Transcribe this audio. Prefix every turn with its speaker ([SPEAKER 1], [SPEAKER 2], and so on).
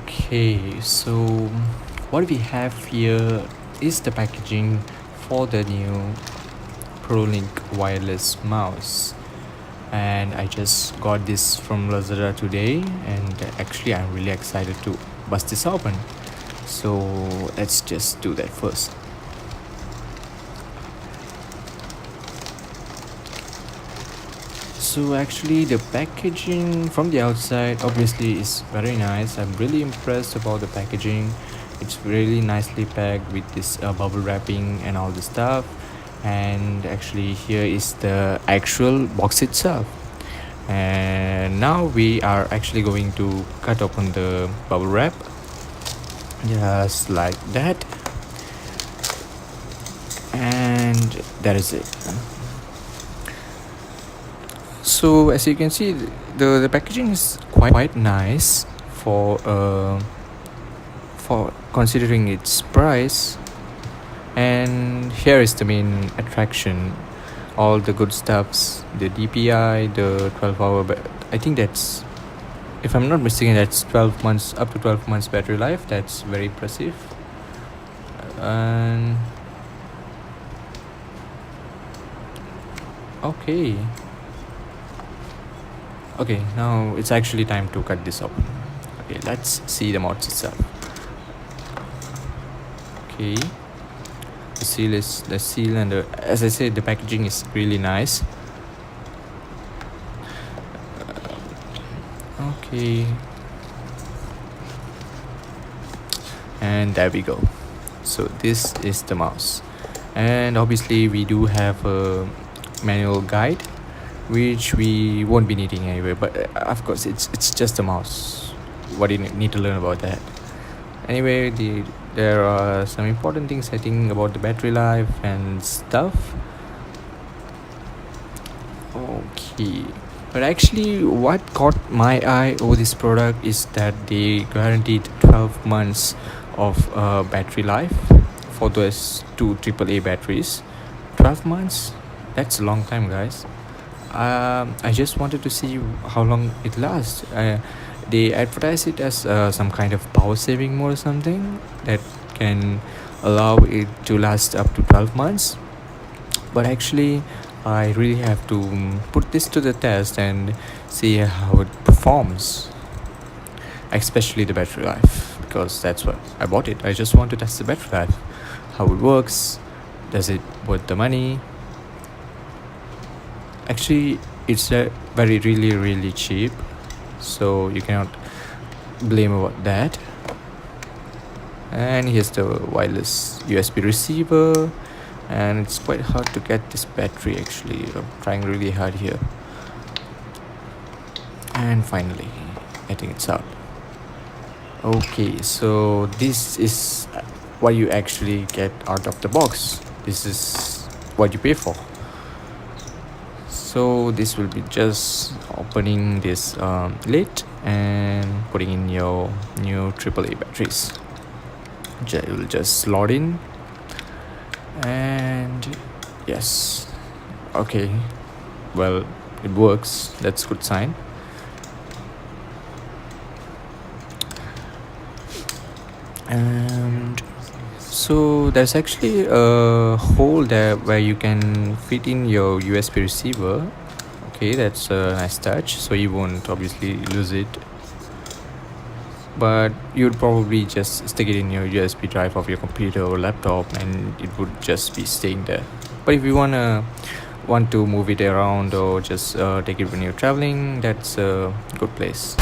[SPEAKER 1] Okay, so what we have here is the packaging for the new Prolink wireless mouse, and I just got this from Lazada today, and actually I'm really excited to bust this open. So let's just do that first. So actually the packaging from the outside obviously is very nice. I'm really impressed about the packaging. It's really nicely packed with this bubble wrapping and all the stuff. And actually here is the actual box itself. And now we are actually going to cut open the bubble wrap, just like that. And that is it. So as you can see, the packaging is quite nice for considering its price. And here is the main attraction, all the good stuffs, the DPI, the 12-hour I think that's, if I'm not mistaken, that's 12 months, up to 12 months battery life. That's very impressive. And okay, now it's actually time to cut this open. Okay, let's see the mods itself. Okay, the seal and as I said, the packaging is really nice. Okay, and there we go. So this is the mouse, and obviously we do have a manual guide which we won't be needing anyway, but of course it's just a mouse. What do you need to learn about that? Anyway, there are some important things I think about the battery life and stuff. Okay, but actually what caught my eye over this product is that they guaranteed 12 months of battery life for those two AAA batteries. 12 months, that's a long time, guys. I just wanted to see how long it lasts. They advertise it as some kind of power saving mode or something that can allow it to last up to 12 months. But actually I really have to put this to the test and see how it performs, especially the battery life, because that's what I bought it. I just want to test the battery life, how it works, does it worth the money. Actually it's really cheap, so you cannot blame about that. And here's the wireless USB receiver, and it's quite hard to get this battery. Actually, I'm trying really hard here. And finally, I think it's out. Okay, so this is what you actually get out of the box. This is what you pay for. So this will be just opening this lid and putting in your new AAA batteries. It will just slot in, and yes, okay, well, it works. That's a good sign. And so there's actually a hole there where you can fit in your USB receiver. Okay, that's a nice touch, so you won't obviously lose it, but you'd probably just stick it in your USB drive of your computer or laptop and it would just be staying there. But if you want to move it around or just take it when you're traveling, that's a good place.